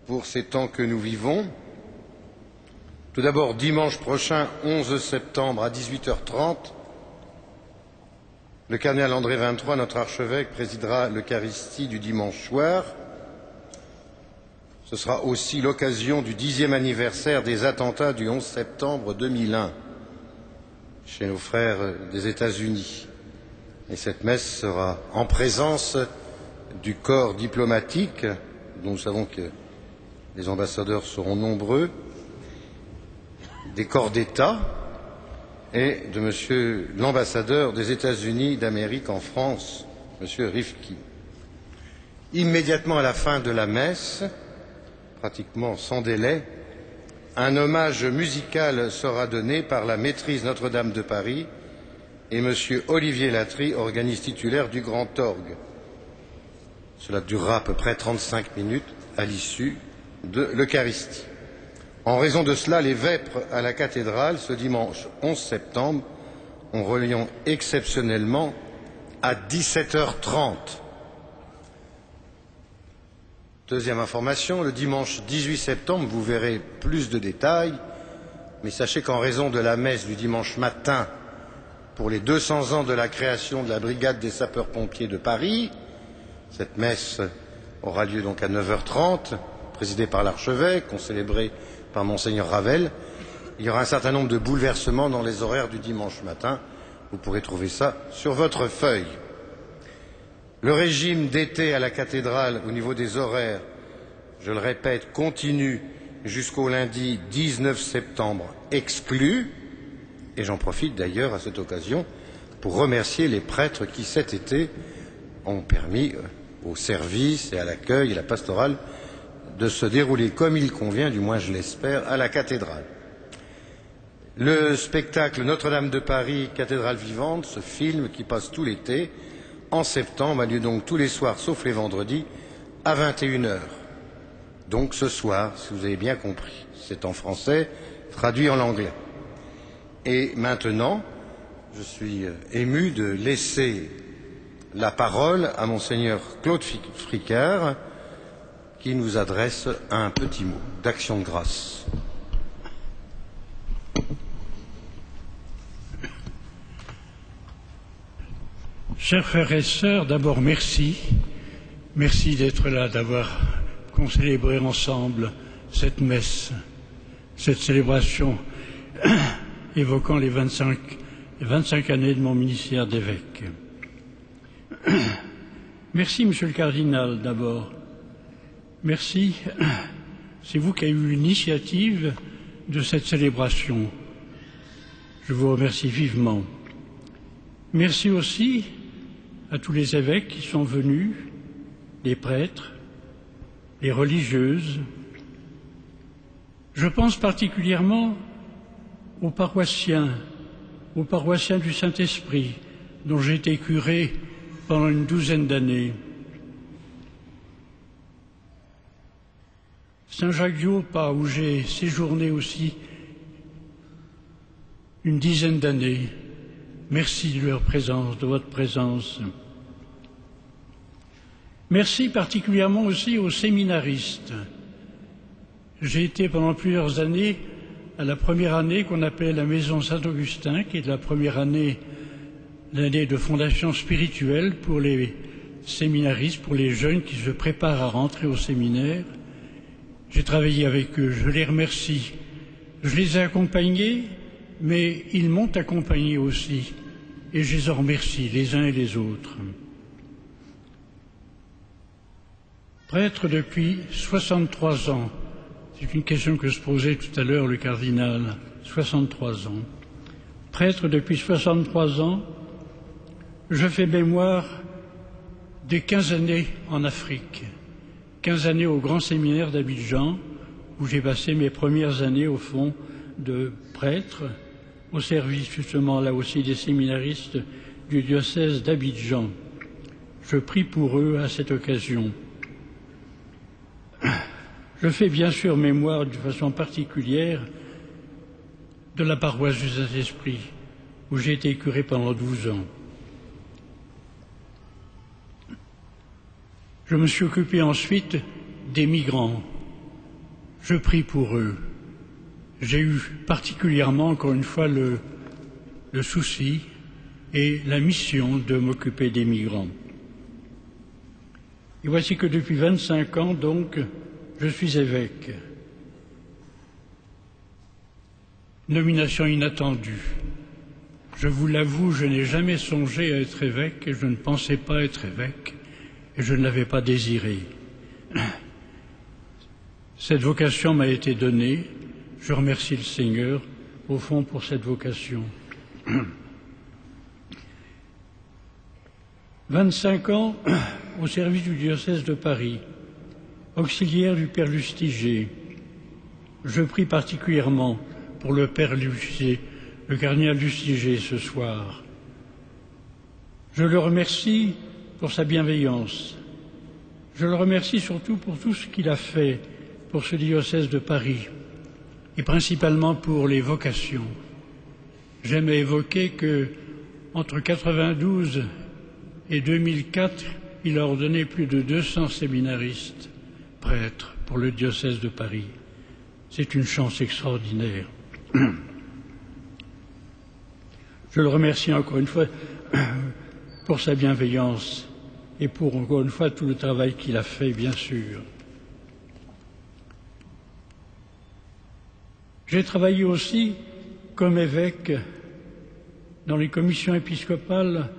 Speaker 8: pour ces temps que nous vivons. Tout d'abord, dimanche prochain, 11 septembre à 18h30, le cardinal André XXIII, notre archevêque, présidera l'Eucharistie du dimanche soir. Ce sera aussi l'occasion du 10e anniversaire des attentats du 11 septembre 2001 chez nos frères des États-Unis. Et cette messe sera en présence du corps diplomatique, dont nous savons que les ambassadeurs seront nombreux, des corps d'État et de Monsieur l'ambassadeur des États-Unis d'Amérique en France, Monsieur Rifkin. Immédiatement à la fin de la messe, pratiquement sans délai, un hommage musical sera donné par la maîtrise Notre-Dame de Paris et M. Olivier Latry, organiste titulaire du Grand Orgue. Cela durera à peu près 35 minutes à l'issue de l'Eucharistie. En raison de cela, les vêpres à la cathédrale, ce dimanche 11 septembre, ont relié exceptionnellement à 17h30. Deuxième information, le dimanche 18 septembre, vous verrez plus de détails, mais sachez qu'en raison de la messe du dimanche matin pour les 200 ans de la création de la Brigade des sapeurs-pompiers de Paris, cette messe aura lieu donc à 9h30, présidée par l'archevêque, concélébrée par Monseigneur Ravel. Il y aura un certain nombre de bouleversements dans les horaires du dimanche matin. Vous pourrez trouver ça sur votre feuille. Le régime d'été à la cathédrale au niveau des horaires, je le répète, continue jusqu'au lundi 19 septembre exclu. Et j'en profite d'ailleurs à cette occasion pour remercier les prêtres qui cet été ont permis au service et à l'accueil et à la pastorale de se dérouler comme il convient, du moins je l'espère, à la cathédrale. Le spectacle Notre-Dame de Paris, cathédrale vivante, ce film qui passe tout l'été, en septembre, a lieu donc tous les soirs, sauf les vendredis, à 21h. Donc ce soir, si vous avez bien compris, c'est en français, traduit en anglais. Et maintenant, je suis ému de laisser la parole à Monseigneur Claude Fricard, qui nous adresse un petit mot d'action de grâce.
Speaker 6: Chers frères et sœurs, d'abord merci. Merci d'être là, d'avoir concélébré ensemble cette messe, cette célébration évoquant les 25 années de mon ministère d'évêque. Merci, Monsieur le Cardinal, d'abord. Merci. C'est vous qui avez eu l'initiative de cette célébration. Je vous remercie vivement. Merci aussi à tous les évêques qui sont venus, les prêtres, les religieuses. Je pense particulièrement aux paroissiens du Saint-Esprit, dont j'ai été curé pendant une douzaine d'années. Saint-Jacques-du-Haut-Pas, où j'ai séjourné aussi une dizaine d'années. Merci de leur présence, de votre présence. Merci particulièrement aussi aux séminaristes. J'ai été pendant plusieurs années à la première année qu'on appelait la Maison Saint-Augustin, qui est la première année, l'année de fondation spirituelle pour les séminaristes, pour les jeunes qui se préparent à rentrer au séminaire. J'ai travaillé avec eux, je les remercie. Je les ai accompagnés, mais ils m'ont accompagné aussi, et je les en remercie, les uns et les autres. Prêtre depuis 63 ans, c'est une question que se posait tout à l'heure le cardinal, 63 ans. Prêtre depuis 63 ans, je fais mémoire des 15 années en Afrique, 15 années au grand séminaire d'Abidjan, où j'ai passé mes premières années au fond de prêtre, au service justement là aussi des séminaristes du diocèse d'Abidjan. Je prie pour eux à cette occasion. Je fais bien sûr mémoire de façon particulière de la paroisse du Saint-Esprit, où j'ai été curé pendant 12 ans. Je me suis occupé ensuite des migrants. Je prie pour eux. J'ai eu particulièrement, encore une fois, le souci et la mission de m'occuper des migrants. Et voici que depuis 25 ans, donc, je suis évêque. Nomination inattendue. Je vous l'avoue, je n'ai jamais songé à être évêque et je ne pensais pas être évêque et je ne l'avais pas désiré. Cette vocation m'a été donnée. Je remercie le Seigneur, au fond, pour cette vocation. 25 ans au service du diocèse de Paris, auxiliaire du Père Lustiger. Je prie particulièrement pour le Père Lustiger, le cardinal Lustiger ce soir. Je le remercie pour sa bienveillance. Je le remercie surtout pour tout ce qu'il a fait pour ce diocèse de Paris et principalement pour les vocations. J'aime évoquer que entre 92 et 2004, il a ordonné plus de 200 séminaristes, prêtres pour le diocèse de Paris. C'est une chance extraordinaire. Je le remercie encore une fois pour sa bienveillance et pour encore une fois tout le travail qu'il a fait, bien sûr. J'ai travaillé aussi comme évêque dans les commissions épiscopales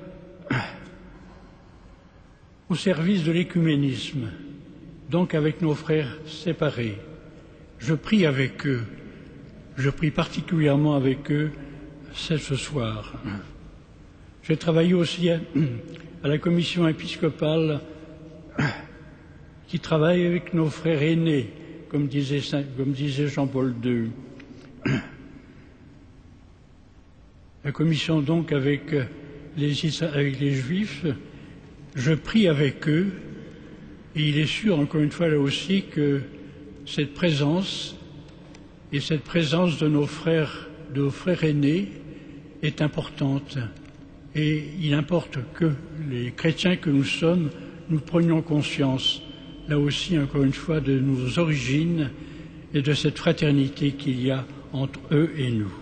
Speaker 6: au service de l'écuménisme, donc avec nos frères séparés. Je prie avec eux, je prie particulièrement avec eux ce soir. J'ai travaillé aussi à la commission épiscopale qui travaille avec nos frères aînés, comme disait Jean-Paul II. La commission donc avec les Juifs, je prie avec eux et il est sûr, encore une fois là aussi, que cette présence et cette présence de nos frères aînés est importante et il importe que les chrétiens que nous sommes, nous prenions conscience, là aussi encore une fois, de nos origines et de cette fraternité qu'il y a entre eux et nous.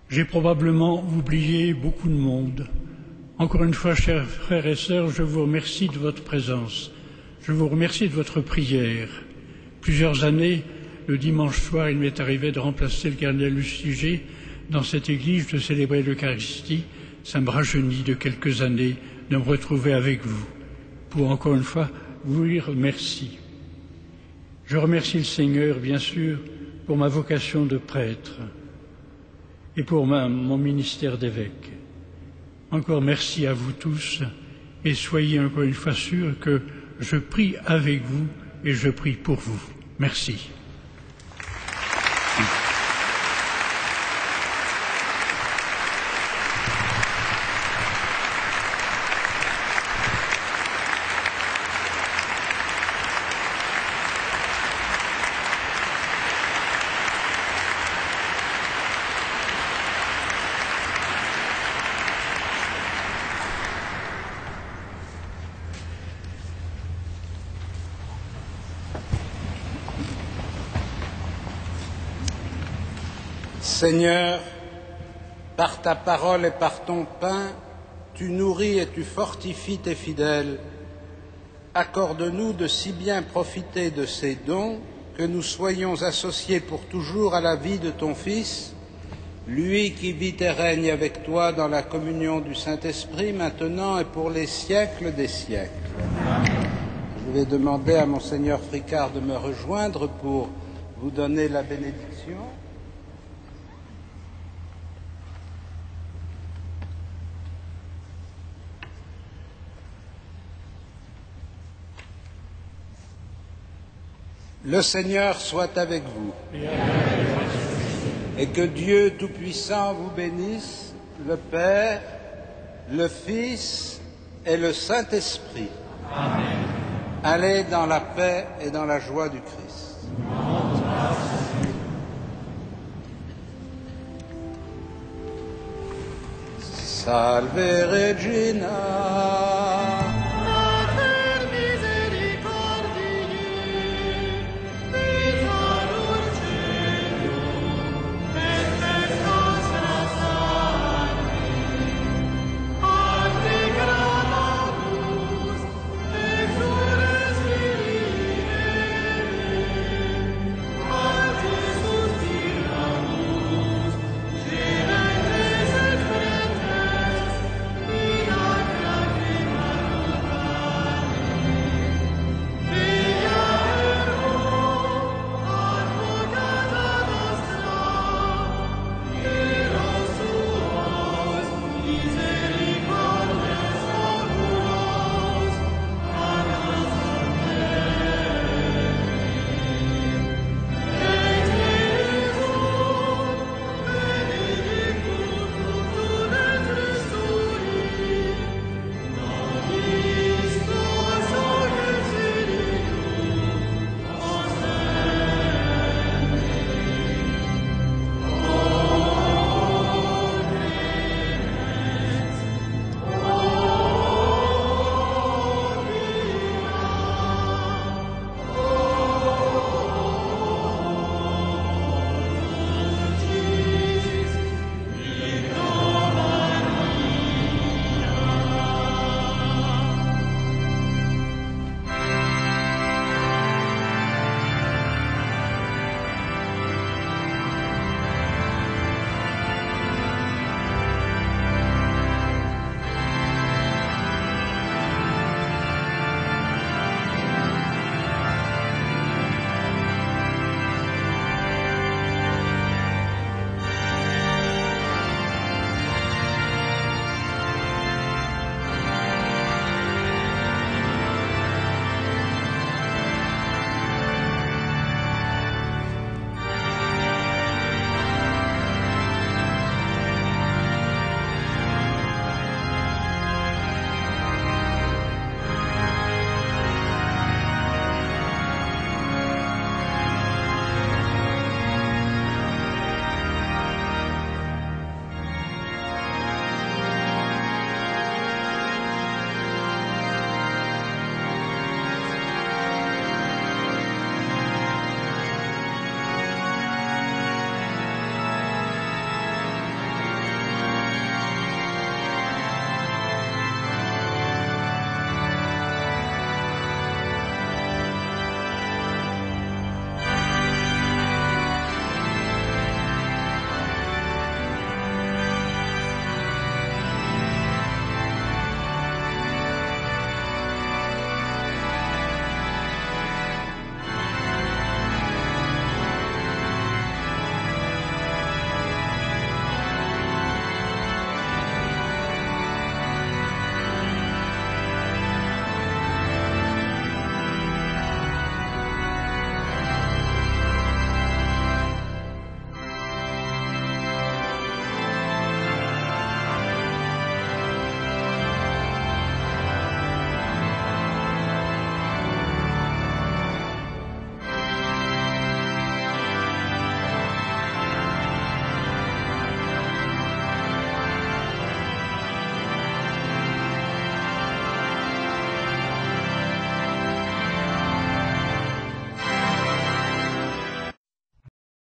Speaker 6: J'ai probablement oublié beaucoup de monde. Encore une fois, chers frères et sœurs, je vous remercie de votre présence. Je vous remercie de votre prière. Plusieurs années, le dimanche soir, il m'est arrivé de remplacer le cardinal Lustiger dans cette église, de célébrer l'Eucharistie. Ça me rajeunit de quelques années de me retrouver avec vous, pour encore une fois vous dire merci. Je remercie le Seigneur, bien sûr, pour ma vocation de prêtre et pour mon ministère d'évêque. Encore merci à vous tous et soyez encore une fois sûrs que je prie avec vous et je prie pour vous. Merci.
Speaker 3: Seigneur, par ta parole et par ton pain, tu nourris et tu fortifies tes fidèles. Accorde-nous de si bien profiter de ces dons que nous soyons associés pour toujours à la vie de ton Fils, lui qui vit et règne avec toi dans la communion du Saint-Esprit, maintenant et pour les siècles des siècles. Je vais demander à Monseigneur Fricard de me rejoindre pour vous donner la bénédiction. Le Seigneur soit avec vous. Et que Dieu Tout-Puissant vous bénisse, le Père, le Fils et le Saint-Esprit. Amen. Allez dans la paix et dans la joie du Christ. Salve Regina.